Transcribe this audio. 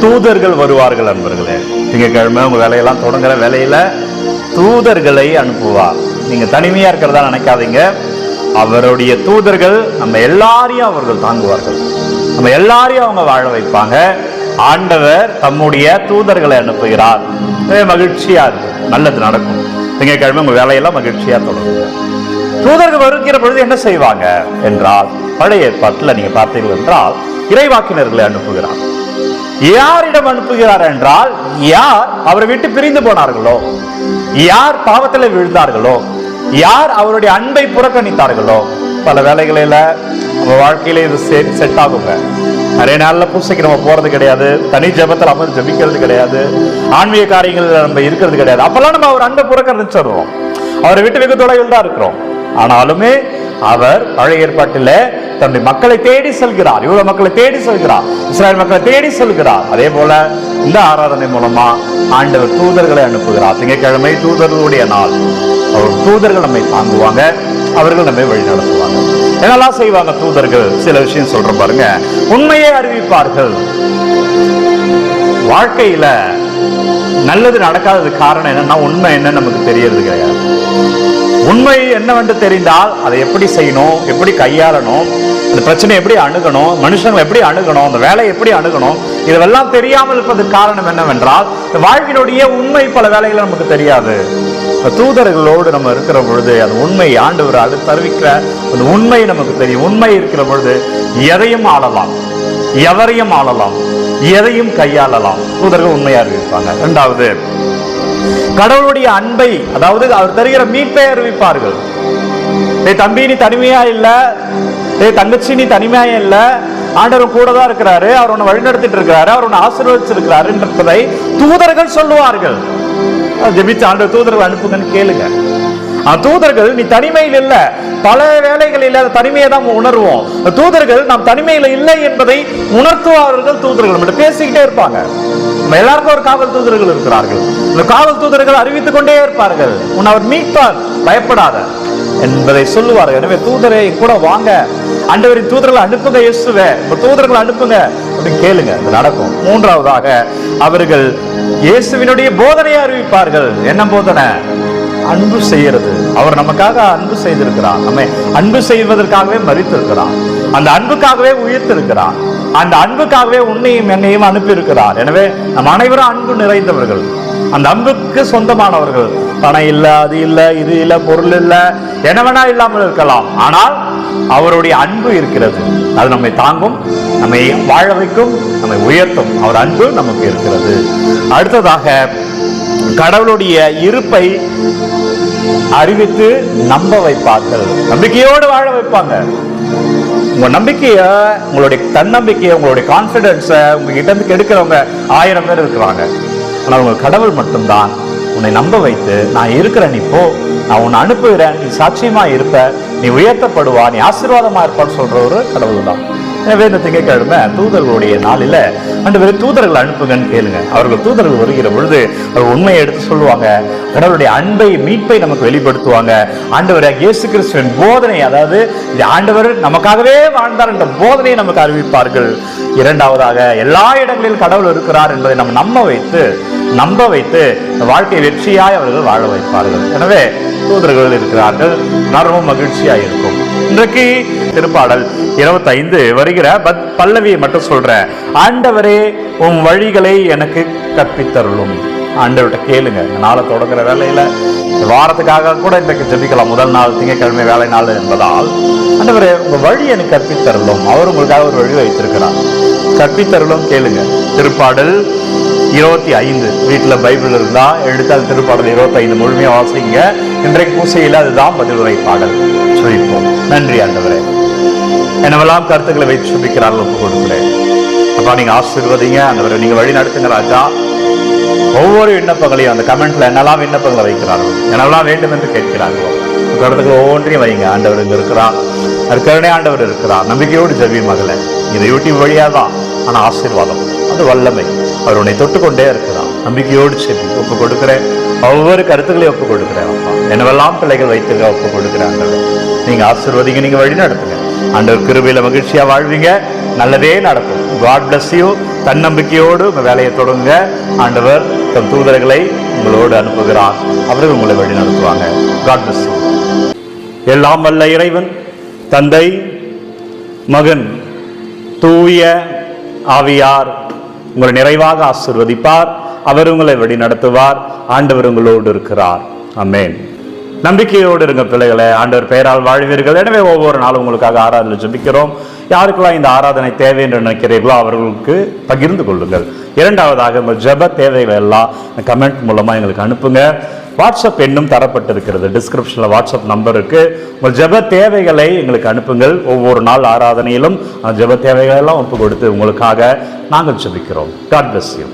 தூதர்கள் வருவார்கள் நண்பர்களே. திங்கட்கிழமை உங்க வேலையெல்லாம் தொடங்குற வேலையில தூதர்களை அனுப்புவார். நீங்க தனிமையா இருக்கிறதா நினைக்காதீங்க. அவருடைய தூதர்கள் நம்ம எல்லாரையும் அவர்கள் தாங்குவார்கள். நம்ம எல்லாரையும் அவங்க வாழ வைப்பாங்க. ஆண்டவர் தம்முடைய தூதர்களை அனுப்புகிறார். மகிழ்ச்சியா இருக்கு, நல்லது நடக்கும். திங்கட்கிழமை உங்க வேலையெல்லாம் மகிழ்ச்சியா தொடங்குங்க. தூதர்கள் வருகிற பொழுது என்ன செய்வாங்க என்றால், பழைய ஏற்பாட்டில் நீங்க பார்த்தீர்கள் என்றால் இறைவாக்கினர்களை அனுப்புகிறார். யாரிடம் அனுப்புகிறார் என்றால், யார் அவரை விட்டு பிரிந்து போனார்களோ, யார் பாவத்தில் விழுந்தார்களோ, யார் அவருடைய அன்பை புறக்கணித்தார்களோ. பல வேலைகளில நம்ம வாழ்க்கையில இது செட் ஆகுங்க. நிறைய நாள்ல பூசைக்கு நம்ம போறது கிடையாது, தனி ஜபத்தில் அமர்ந்து ஜபிக்கிறது கிடையாது, ஆன்மீக காரியங்கள் நம்ம இருக்கிறது கிடையாது. அப்பெல்லாம் நம்ம அவர் அன்பை புறக்கணிச்சிடுறோம், அவரை விட்டு வெகு தொலைவில் தான் இருக்கிறோம். ஆனாலுமே அவர் பழைய ஏற்பாட்டில் தன்னுடைய மக்களை தேடி செல்கிறார். இவ்வளவு மக்களை தேடி செல்கிறார், இஸ்ராயல் மக்களை தேடி செல்கிறார். அதே போல இந்த ஆராதனை மூலமா ஆண்டவர் தூதர்களை அனுப்புகிறார். திங்கட்கிழமை தூதர்களுடைய நாள். அவர் தூதர்கள் நம்மை தாங்குவாங்க, அவர்கள் நம்மை வழி நடத்துவாங்க. என்னெல்லாம் செய்வாங்க தூதர்கள்? சில விஷயம் சொல்ற பாருங்க. உண்மையை அறிவிப்பார்கள். வாழ்க்கையில நல்லது நடக்காதது காரணம் என்னன்னா, உண்மை என்ன நமக்கு தெரியறது கிடையாது. உண்மை என்னவென்று தெரிந்தால் அதை எப்படி செய்யணும், எப்படி கையாளணும், அந்த பிரச்சனை எப்படி அணுகணும், மனுஷங்களை எப்படி அணுகணும், அந்த வேலையை எப்படி அணுகணும், இதெல்லாம் தெரியாமல் இருப்பதற்கு காரணம் என்னவென்றால், வாழ்வினுடைய உண்மை பல வேலைகள் நமக்கு தெரியாது. தூதர்களோடு நம்ம இருக்கிற பொழுது அந்த உண்மை ஆண்டவர் அடுத்து அறிவிக்கிற அந்த உண்மை நமக்கு தெரியும். உண்மை இருக்கிற பொழுது எதையும் ஆளலாம், எவரையும் ஆளலாம், எதையும் கையாளலாம். தூதர்கள் உண்மையா அறிவிப்பாங்க. இரண்டாவது, கடவுளுடைய அன்பை, அதாவது அவர் தருகிற மீட்பை அறிவிப்பார்கள். தம்பி நீ தனிமையா இல்ல, தங்கச்சி நீ தனிமையா இல்ல, ஆண்டவர் கூட தான் இருக்கிறாரு, அவர் உன்னை வழிநடத்திட்டு இருக்கிறாரு, அவர் உன்னை ஆசீர்வதிச்சிருக்கிறாரு என்பதை தூதர்கள் சொல்லுவார்கள். ஜெபிச்சு ஆண்டவர் தூதர்கள் அனுப்புங்கன்னு கேளுங்க. தூதர்கள் நீ தனிமையில் இல்ல, பல வேலைகளில் தனிமையை தான் உணர்வோம். தூதர்கள் நாம் தனிமையில இல்லை என்பதை உணர்த்துவார்கள். தூதர்கள் நம்ம பேசிக்கிட்டே இருப்பாங்க. நம்ம எல்லாருக்கும் ஒரு காவல் தூதர்கள் இருக்கிறார்கள். இந்த காவல் தூதர்கள் அறிவித்துக் கொண்டே இருப்பார்கள். உன்னை அவர் மீட்பார், பயப்படாத என்பதை சொல்லுவார்கள். எனவே தூதரை கூட வாங்க, ஆண்டவரின் தூதர்களை அனுப்புங்க, இயேசுவே தூதர்களை அனுப்புங்க அப்படின்னு கேளுங்க, அது நடக்கும். மூன்றாவதாக, அவர்கள் இயேசுவினுடைய போதனையை அறிவிப்பார்கள். என்ன போதனை? அன்பு செய்யறது. அவர் நமக்காக அன்பு செய்திருக்கிறார், நம்மை அன்பு செய்வதற்காகவே மரித்திருக்கிறார், அந்த அன்புக்காகவே உயிர்த்திருக்கிறார், அந்த அன்புக்காகவே உன்னையும் என்னையும் அனுப்பி இருக்கிறார். எனவே நம் அனைவரும் அன்பு நிறைந்தவர்கள், அந்த அன்புக்கு சொந்தமானவர்கள். பணம் இல்ல, அது இல்ல, இது இல்ல, பொருள் இல்ல, என்ன வேணா இல்லாமல் இருக்கலாம், ஆனால் அவருடைய அன்பு இருக்கிறது. அது நம்மை தாங்கும், நம்மை வாழ வைக்கும், நம்மை உயர்த்தும். அவர் அன்பு நமக்கு இருக்கிறது. அடுத்ததாக, கடவுளுடைய இருப்பை அறிவித்து நம்ப வைப்பார்கள். நம்பிக்கையோடு வாழ வைப்பாங்க. உங்க நம்பிக்கைய, உங்களுடைய தன்னம்பிக்கையை, உங்களுடைய கான்பிடன்ஸ உங்ககிட்ட இருந்து கெடுக்கிறவங்க 1000 பேர் இருக்கிறாங்க. ஆனால் உங்க கடவுள் மட்டும்தான் உன்னை நம்ப வைத்து, நான் இருக்கிறேன், நீ போ, நான் உன்னை அனுப்புகிறேன், நீ சாட்சியமா இருப்ப, நீ உயர்த்தப்படுவா, நீ ஆசீர்வாதமா இருப்பான்னு சொல்ற ஒரு கடவுள் தான். எனவே இந்த திங்கட்கிழமை தூதர்களுடைய நாளில ஆண்டவரே தூதர்கள் அனுப்புங்கன்னு கேளுங்க. அவர்கள் தூதர்கள் வருகிற பொழுது அவர் உண்மையை எடுத்து சொல்லுவாங்க. கடவுளுடைய அன்பை, மீட்பை நமக்கு வெளிப்படுத்துவாங்க. ஆண்டவரே இயேசு கிறிஸ்துவின் போதனை, அதாவது ஆண்டவர் நமக்காகவே வாழ்ந்தார் என்ற போதனையை நமக்கு அறிவிப்பார்கள். இரண்டாவதாக, எல்லா இடங்களிலும் கடவுள் இருக்கிறார் என்பதை நம்ம நம்ப வைத்து வாழ்க்கை வெற்றியாய் அவர்கள் வாழ வைப்பார்கள். எனவே தூதர்கள் இருக்கிறார்கள், ரொம்ப மகிழ்ச்சியாக இருக்கும். இன்றைக்கு திருப்பாடல் 25 வருகிற பல்லவியை மட்டும் சொல்ற. ஆண்டவரே உம் வழிகளை எனக்கு கற்பித்தருளும். ஆண்டவர்கிட்ட கேளுங்க. இந்த நாளை தொடங்குற வேலையில, வாரத்துக்காக கூட இன்றைக்கு ஜெபிக்கலாம். முதல் நாள் திங்கட்கிழமை வேலை நாள் என்பதால், ஆண்டவரே உங்க வழி எனக்கு கற்பித்தருளும். அவர் உங்களுக்காக ஒரு வழி வைத்திருக்கிறார், கற்பித்தருளும். கேளுங்க. திருப்பாடல் 25 வீட்டுல பைபிள் இருந்தா எடுத்தால் திருப்பாடல் 25 முழுமையா வாசிங்க. இன்றைக்கு பூசையில அதுதான் பதில் உரை பாடல். சொல்லிப்போம். நன்றி ஆண்டவரே, என்னவெல்லாம் கருத்துக்களை வைத்து சுபிக்கிறார்கள் ஒப்பு கொடுக்கிறேன். அப்பா நீங்க ஆசீர்வதிங்க ஆண்டவரே, நீங்க வழி நடத்துங்க ராஜா. ஒவ்வொரு விண்ணப்பங்களையும் அந்த கமெண்ட்ல என்னெல்லாம் விண்ணப்பங்களை வைக்கிறார்கள், என்னெல்லாம் வேண்டும் என்று கேட்கிறார்களோ கருத்துக்கள் ஒவ்வொன்றையும் வைங்க. ஆண்டவர் இங்க இருக்கிறார், கருணை ஆண்டவர் இருக்கிறார். நம்பிக்கையோடு ஜெபி மகளே. இது யூடியூப் வழியா தான், ஆனா ஆசீர்வாதம், அது வல்லமை. அவர் உன்னை தொட்டுக்கொண்டே இருக்கிறார். நம்பிக்கையோடு செவி ஒப்பு கொடுக்கிறேன். ஒவ்வொரு கருத்துக்களையும் ஒப்பு கொடுக்கிறேன். அப்பா என்னவெல்லாம் பிள்ளைகள் வைத்துங்க ஒப்பு கொடுக்கிறாங்க. நீங்க ஆசீர்வதிங்க, நீங்க வழி நடத்துங்க. ஆண்டவர் கிருபையில மகிழ்ச்சியா வாழ்வீங்க, நல்லதே நடக்கும். God bless you. தன்னம்பிக்கையோடு உங்கள் வேலையை தொடங்க. ஆண்டவர் தம் தூதர்களை உங்களோடு அனுப்புகிறார். அவர்கள் உங்களை வழி நடத்துவாங்க. God bless you. எல்லாம் வல்ல இறைவன் தந்தை, மகன், தூய ஆவியார் உங்களை நிறைவாக ஆசீர்வதிப்பார். அவர் உங்களை வழி நடத்துவார். ஆண்டவர் உங்களோடு இருக்கிறார். ஆமென். நம்பிக்கையோடு இருங்க பிள்ளைகளை. ஆண்டவர் பெயரால் வாழ்வீர்கள். எனவே ஒவ்வொரு நாளும் உங்களுக்காக ஆராதனை ஜெபிக்கிறோம். யாருக்கெல்லாம் இந்த ஆராதனை தேவை என்று நினைக்கிறீர்களோ அவர்களுக்கு பகிர்ந்து கொள்ளுங்கள். இரண்டாவதாக உங்கள் ஜெப தேவைகளை எல்லாம் கமெண்ட் மூலமா எங்களுக்கு அனுப்புங்க. வாட்ஸ்அப் எண்ணும் தரப்பட்டிருக்கிறது. டிஸ்கிரிப்ஷனில் வாட்ஸ்அப் நம்பர் இருக்கு. உங்கள் ஜெப தேவைகளை எங்களுக்கு அனுப்புங்கள். ஒவ்வொரு நாள் ஆராதனையிலும் ஜெப தேவைகள் எல்லாம் ஒப்பு கொடுத்து உங்களுக்காக நாங்கள் ஜெபிக்கிறோம். God bless you.